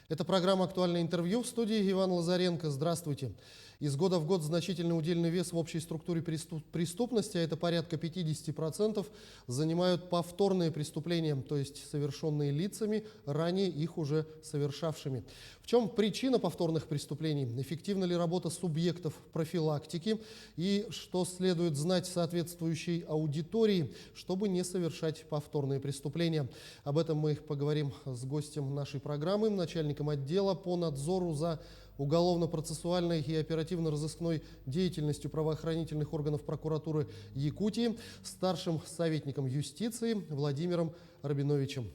Это программа «Актуальное интервью», в студии Иван Лазаренко. Здравствуйте. Из года в год значительный удельный вес в общей структуре преступности, а это порядка 50%, занимают повторные преступления, то есть совершенные лицами, ранее их уже совершавшими. В чем причина повторных преступлений? Эффективна ли работа субъектов профилактики? И что следует знать соответствующей аудитории, чтобы не совершать повторные преступления? Об этом мы поговорим с гостем нашей программы, начальником отдела по надзору за уголовно-процессуальной и оперативно-розыскной деятельностью правоохранительных органов прокуратуры Якутии, старшим советником юстиции Владимиром Рабиновичем.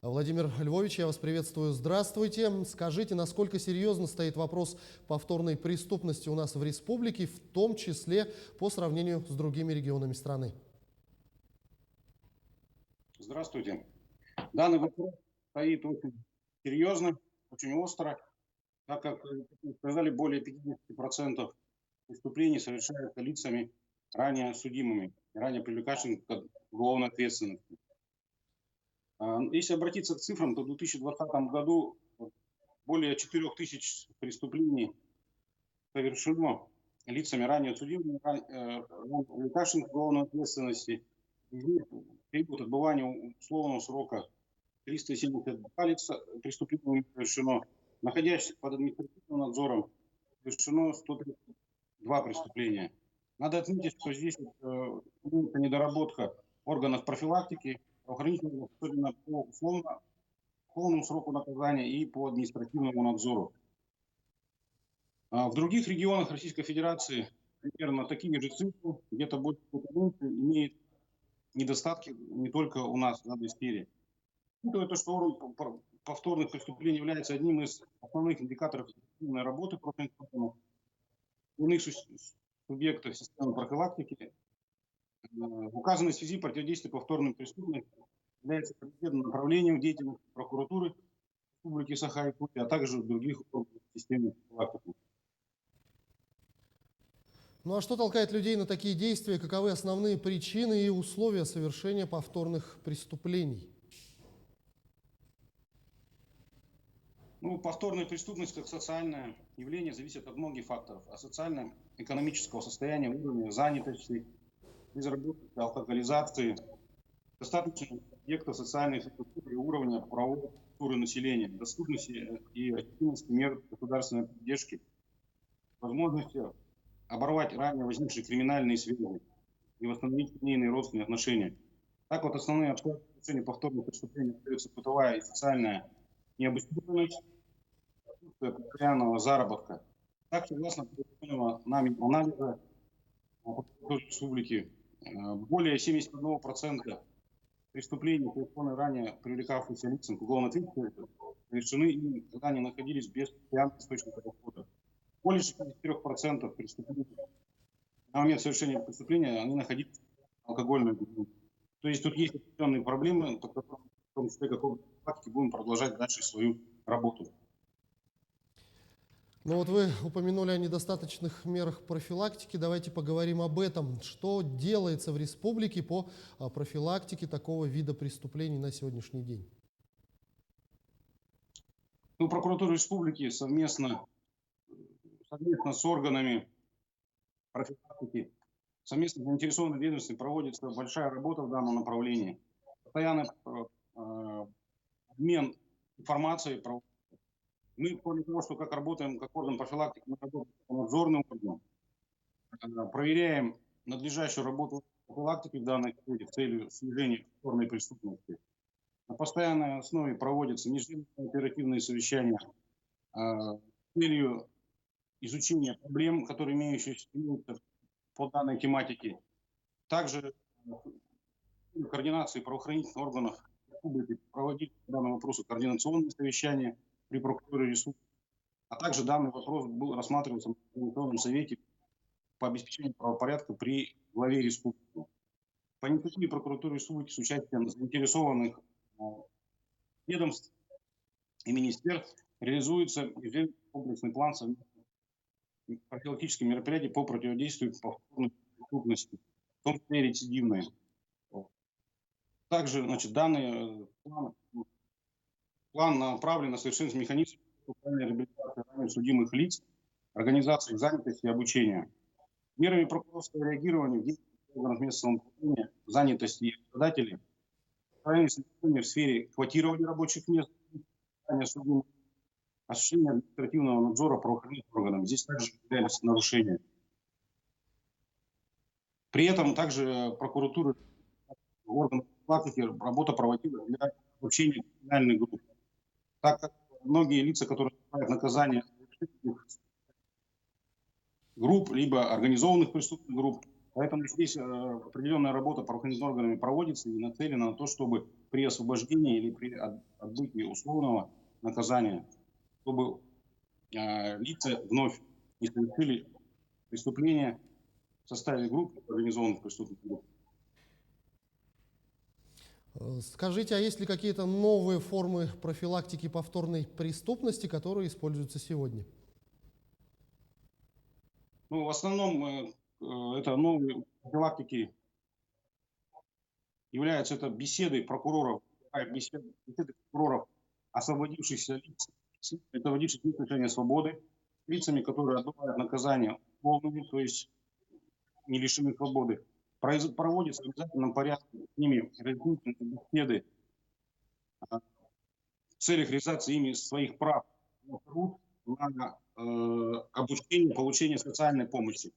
Владимир Львович, я вас приветствую. Здравствуйте. Скажите, насколько серьезно стоит вопрос повторной преступности у нас в республике, в том числе по сравнению с другими регионами страны? Здравствуйте. Данный вопрос стоит очень серьезно, очень остро, так как, как вы сказали, более 50% преступлений совершаются лицами ранее судимыми, ранее привлекающими к уголовной ответственности. Если обратиться к цифрам, то в 2020 году более 4000 преступлений совершено лицами ранее судимыми, ранее привлекающими к уголовной ответственности. Период отбывания условного срока 372 лица преступления совершено. Находящихся под административным надзором совершено 132 преступления. Надо отметить, что здесь имеется недоработка органов профилактики, правоохранительных, особенно по условному сроку наказания и по административному надзору. В других регионах Российской Федерации примерно такие же цифры, где-то больше имеет недостатки не только у нас в этой сфере. Учитывая то, что уровень повторных преступлений является одним из основных индикаторов эффективной работы правоохранительных иных субъектов системы профилактики, в указанной связи противодействие повторным преступлениям является приоритетным направлением деятельности прокуратуры Республики Саха-Якутия, а также других органов системы профилактики. Ну а что толкает людей на такие действия? Каковы основные причины и условия совершения повторных преступлений? Повторная преступность как социальное явление зависит от многих факторов. От социально-экономического состояния, уровня занятости, безработицы, алкоголизации, достаточно объектов социальной инфраструктуры и уровня правовой структуры населения, доступности и эффективности мер государственной поддержки, возможности оборвать ранее возникшие криминальные связи и восстановить семейные родственные отношения. Так вот, основные обстоятельства повторных преступлений остаются бытовая и социальная необеспеченность, постоянного заработка. Так, согласно проведенного нами анализа республики, более 71% преступлений, совершенных ранее привлекавшимся лицам к уголовной ответственности, совершены ими, когда они находились без постоянного источника дохода. Более 63% преступлений на момент совершения преступления они находились в алкогольной беде. То есть тут есть определенные проблемы, по которым, в том числе, как практики, будем продолжать дальше свою работу. Ну вот вы упомянули о недостаточных мерах профилактики. Давайте поговорим об этом. Что делается в республике по профилактике такого вида преступлений на сегодняшний день? Прокуратура республики совместно с органами профилактики, совместно с заинтересованными ведомствами проводится большая работа в данном направлении. Постоянный обмен информацией. Мы, кроме того, что как работаем как орган профилактики, мы работаем как надзорным органом, проверяем надлежащую работу профилактики в данной сфере в целью снижения повторной преступности. На постоянной основе проводятся ежедневные оперативные совещания с целью изучения проблем, которые имеются по данной тематике. Также координации правоохранительных органов республики проводить по данному вопросу координационные совещания при прокуратуре республики, а также данный вопрос был рассматриваться в Координационном совете по обеспечению правопорядка при главе республики. По инициативе прокуратуры республики с участием заинтересованных ведомств и министерств реализуется комплексный план совместных профилактических мероприятий по противодействию повторной преступности, в том числе рецидивной. Также, данный план направлен на совершенствование механизмов социальной реабилитации ранее судимых лиц, организаций занятости и обучения. Мерами прокурорского реагирования в действиях органов местного самоуправления, занятости и работодателей, устранение состояния в сфере квотирования рабочих мест, судимых, осуществление административного надзора правоохранительных органов. Здесь также являлись нарушения. При этом также прокуратура, органы практики работа проводила для обучения криминальных групп. Так как многие лица, которые отбывают наказание групп, либо организованных преступных групп, поэтому здесь определенная работа правоохранительными органами проводится и нацелена на то, чтобы при освобождении или при отбытии условного наказания, чтобы лица вновь не совершили преступления в составе групп, организованных преступных групп. Скажите, а есть ли какие-то новые формы профилактики повторной преступности, которые используются сегодня? Ну, в основном это новые профилактики являются это беседы прокуроров, беседы прокуроров, освободившихся лиц, освободившихся лиц лишения свободы, лицами, которые отбывают наказание условными, то есть не лишены свободы. Проводится в обязательном порядке с ними разъяснительные беседы в целях реализации ими своих прав на труд, на обучение, получение социальной помощи.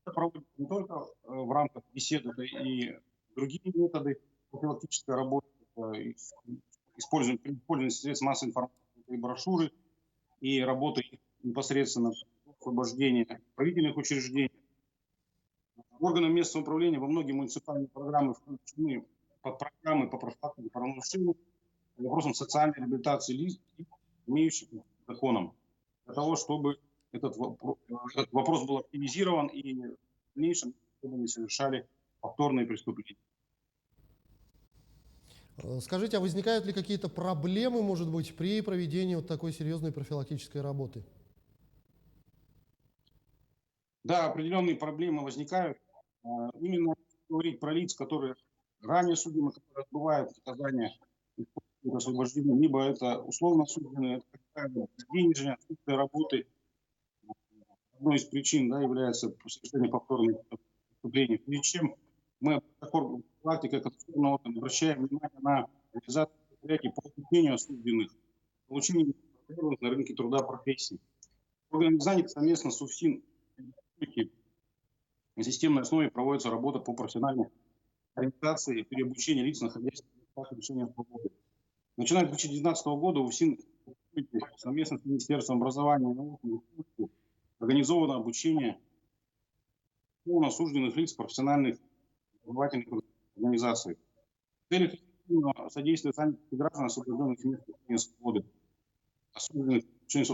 Это проводится не только в рамках бесед, это и другие методы профилактической работы, используем средств массовой информации, и брошюры, и работы непосредственно освобождения правительственных учреждений. Органам местного управления во многие муниципальные программы включены программы по профилактике правонарушений, вопросам социальной реабилитации лиц, имеющих законом, для того, чтобы этот вопрос был оптимизирован и в дальнейшем чтобы не совершали повторные преступления. Скажите, а возникают ли какие-то проблемы, может быть, при проведении вот такой серьезной профилактической работы? Да, определенные проблемы возникают. Именно говорить про лиц, которые ранее судимы, которые отбывают наказание освобождения, либо это условно осужденные, это денежные, отсутствие работы. Одной из причин является совершение повторных преступлений. Прежде чем мы практикой обращаем внимание на реализацию мероприятий по обучению осужденных, получению на рынке труда профессий. Органы занятости совместно с УФСИН на системной основе проводится работа по профессиональной ориентации и переобучению лиц, находящихся в местах лишения свободы. Начиная с 2019 года УФСИН совместно с Министерством образования и науки организовано обучение осужденных лиц профессиональных образовательных организаций. В целях содействия занятости граждан, освобожденных мест лишения свободы, осужденных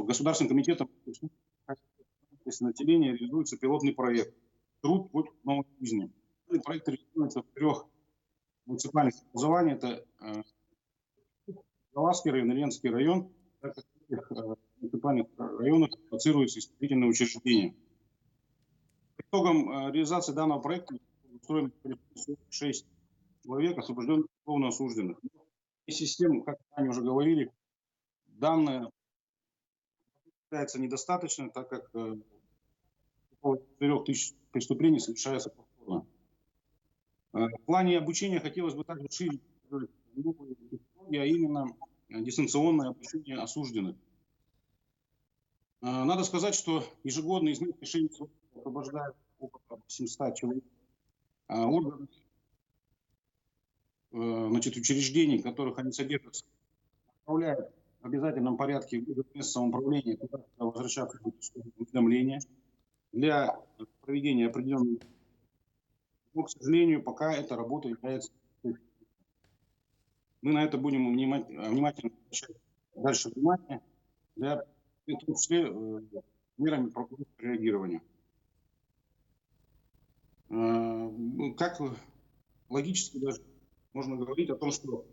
Государственным комитетом населения реализуется пилотный проект «Труд путь новой жизни». Этот проект реализуется в 3 муниципальных образованиях. Это Галасский район, Ильинский район. Так как в этих муниципальных районах ассоциируются исправительные учреждения. По итогам реализации данного проекта устроено 6 человек, освобожденных условно осужденных. Вместе с тем, как мы уже говорили, данное является недостаточно, так как около 4000 преступлений совершается повторно. В плане обучения хотелось бы также шире, а именно дистанционное обучение осужденных. Надо сказать, что ежегодно из мест лишения свободы освобождают около 700 человек. Органы, учреждений, в которых они содержатся, отправляют в обязательном порядке в место самоуправления, куда возвращаться уведомления для проведения определенных. Но, к сожалению, пока эта работа является... Мы на это будем внимательно обращать дальше внимание, в том числе мерами прокурорского реагирования. Как логически даже можно говорить о том, что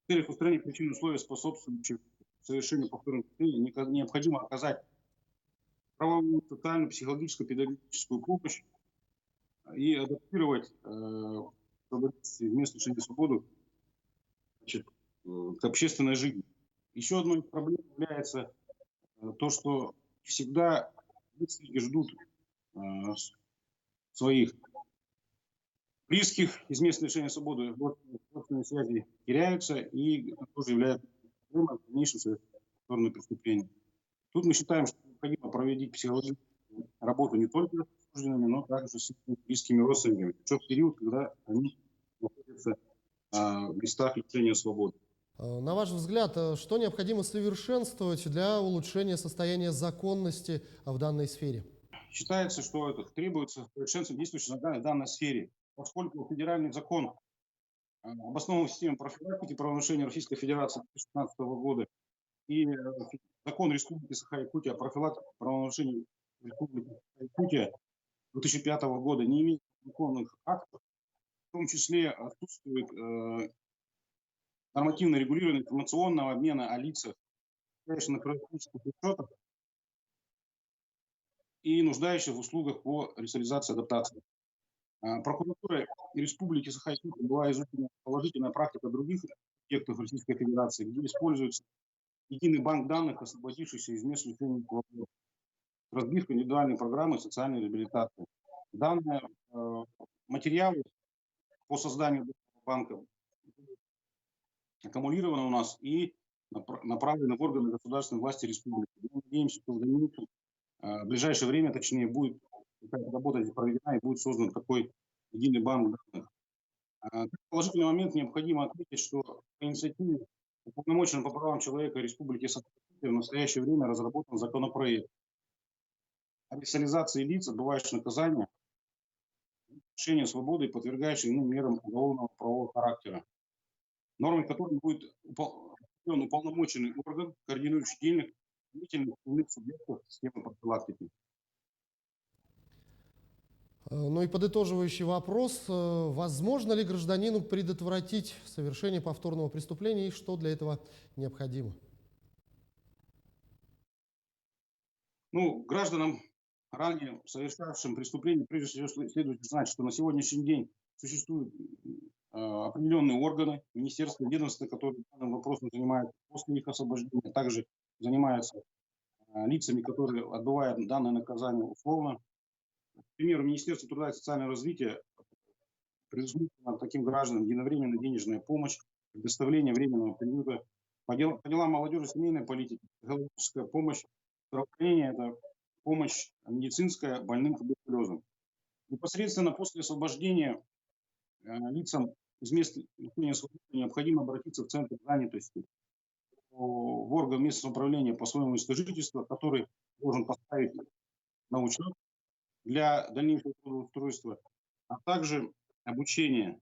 в целях устранения причин и условий, способствующих совершению повторных преступлений, необходимо оказать правовую, социальную, психологическую, педагогическую помощь и адаптировать место лишения свободы к общественной жизни. Еще одной проблемой является то, что всегда родственники ждут своих близких из мест лишения свободы, родственные связи теряются, и это тоже является проблемой в дальнейшем совершенного преступления. Тут мы считаем, что необходимо проводить психологическую работу не только с осужденными, но также с их близкими родственниками. Причем в период, когда они находятся в местах лишения свободы. На ваш взгляд, что необходимо совершенствовать для улучшения состояния законности в данной сфере? Считается, что это требуется совершенствование действующей в данной сфере, поскольку федеральный закон об основной системе профилактики правонарушений Российской Федерации 2016 года и закон Республики Саха-Якутия о профилактике правонарушений Республики Саха-Якутия 2005 года не имеют законных актов, в том числе отсутствует нормативно регулирование информационного обмена о лицах, находящихся на профилактических учетах и нуждающихся в услугах по ресоциализации и адаптации. Прокуратура Республики Саха-Якутия была изучена положительная практика других субъектов Российской Федерации, где используется единый банк данных, освободившихся из мест лишения свободы, разбивка индивидуальной программы социальной реабилитации. Данные материалы по созданию банка аккумулированы у нас и направлены в органы государственной власти республики. Мы надеемся, что в ближайшее время, точнее, будет какая-то работа проведена и будет создан такой единый банк данных. Как положительный момент необходимо отметить, что по инициативе уполномоченного по правам человека Республики Саха-Якутия в настоящее время разработан законопроект о ресоциализации лиц, отбывающих наказание, лишения свободы и подвергающих иным мерам уголовного правового характера, нормой которой будет уполномоченный орган, координирующий деятельность иных субъектов системы профилактики. Ну и подытоживающий вопрос. Возможно ли гражданину предотвратить совершение повторного преступления и что для этого необходимо? Ну, гражданам, ранее совершавшим преступление, прежде всего следует знать, что на сегодняшний день существуют определенные органы, министерства, ведомства, которые данным вопросом занимаются после их освобождения, также занимаются лицами, которые отбывают данное наказание условно. К примеру, Министерство труда и социального развития предусмотрено таким гражданам единовременная денежная помощь, предоставление временного приюта, по делам молодежи, семейной политики, психологическая помощь, здравоохранение – это помощь медицинская больным туберкулезом. Непосредственно после освобождения лицам из мест лишения свободы необходимо обратиться в центр занятости, в орган местного управления по своему месту жительства, который должен поставить на учет для дальнейшего трудоустройства, а также обучение,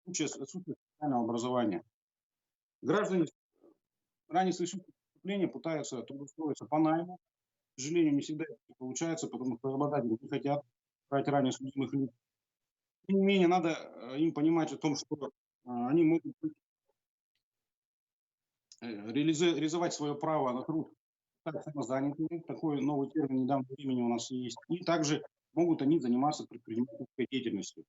отсутствие специального образования. Граждане, ранее совершившие преступления, пытаются трудоустроиться по найму. К сожалению, не всегда это получается, потому что работодатели не хотят брать ранее судимых лиц. Тем не менее, надо им понимать о том, что они могут реализовать свое право на труд как самозанятыми, такой новый термин недавно времени у нас есть, и также могут они заниматься предпринимательской деятельностью.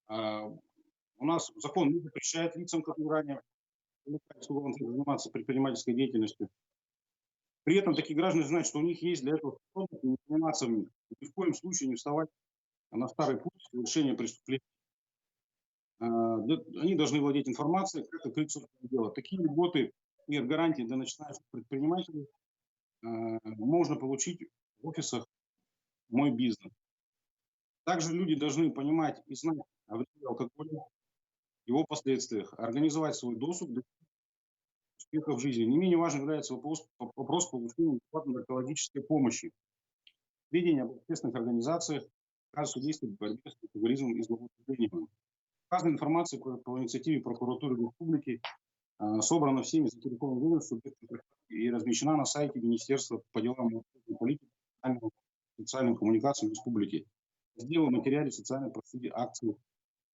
У нас закон не запрещает лицам, которые ранее заниматься предпринимательской деятельностью. При этом такие граждане знают, что у них есть для этого способность не заниматься в них. Ни в коем случае не вставать на старый путь совершения преступления. Они должны владеть информацией, как открыть собственное дело. Такие льготы и гарантии для начинающих предпринимателей можно получить в офисах «Мой бизнес». Также люди должны понимать и знать о вреде алкоголя, его последствиях, организовать свой доступ до успеха в жизни. Не менее важным является вопрос получения бесплатной наркологической помощи. Сведения об общественных организациях, оказывают содействие в борьбе с алкоголизмом и злоупотреблением. Указанная информация по инициативе прокуратуры Республики собрана всеми заинтересованными ведомствами и размещена на сайте Министерства по делам молодежной политики и социальным коммуникациям Республики. Сделал в материале социальной проследи акции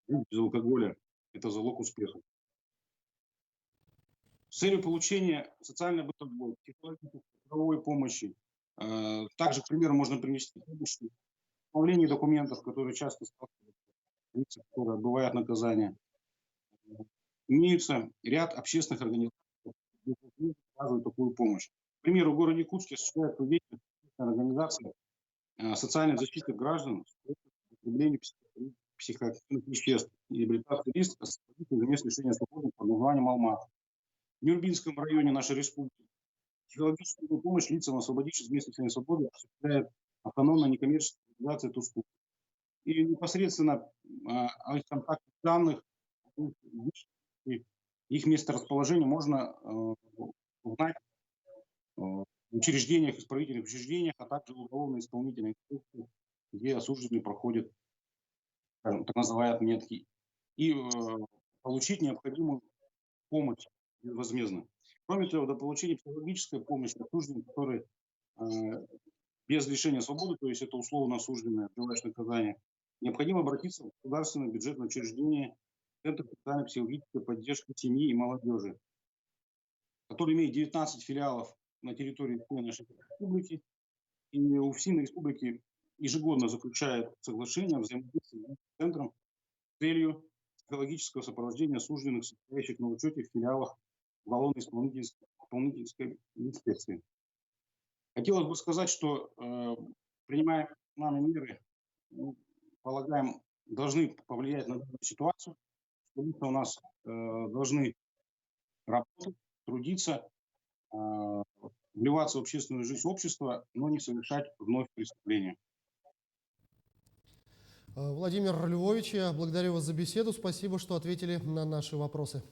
без алкоголя. Это залог успеха. С целью получения социально-бытовой, психологической, правовой помощи, также, к примеру, можно привести помощь в оформлении документов, которые часто сталкиваются лица, которые отбывают наказание. Имеется ряд общественных организаций, которые оказывают такую помощь. К примеру, в городе Якутске осуществляется деятельность организации социальной защиты граждан с употреблением психоактивных веществ и реабилитации лиц, освободителей мест лишения свободы под названием «Алмаз». В Нюрнбергском районе нашей республики психологическую помощь лицам, освободившим мест лишения свободы, осуществляет автономная некоммерческая организация «Тускут». И непосредственно о их контактных данных, и их месторасположение можно узнать в учреждениях, исправительных учреждениях, а также в уголовно-исполнительной инструкции, где осужденные проходят, скажем, так называемые отметки, и получить необходимую помощь безвозмездно. Кроме того, до получения психологической помощи осужденным, которые без лишения свободы, то есть это условно осужденное, отбываешь наказание, необходимо обратиться в государственное бюджетное учреждение Центр социальной психологической поддержки семьи и молодежи, который имеет 19 филиалов на территории всей нашей республики. И УФСИН республики ежегодно заключает соглашение о взаимодействии с центром с целью психологического сопровождения осужденных, состоящих на учете в филиалах уголовно-исполнительской инспекции. Хотелось бы сказать, что принимая нами меры, мы полагаем, должны повлиять на данную ситуацию, что лица у нас должны работать, трудиться, вливаться в общественную жизнь общества, но не совершать вновь преступления. Владимир Львович, я благодарю вас за беседу. Спасибо, что ответили на наши вопросы.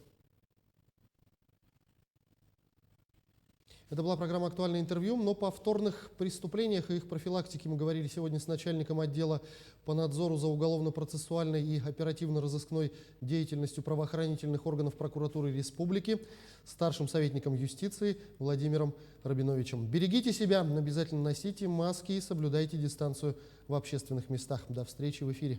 Это была программа «Актуальное интервью», но о повторных преступлениях и их профилактике мы говорили сегодня с начальником отдела по надзору за уголовно-процессуальной и оперативно-розыскной деятельностью правоохранительных органов прокуратуры республики, старшим советником юстиции Владимиром Рабиновичем. Берегите себя, обязательно носите маски и соблюдайте дистанцию в общественных местах. До встречи в эфире.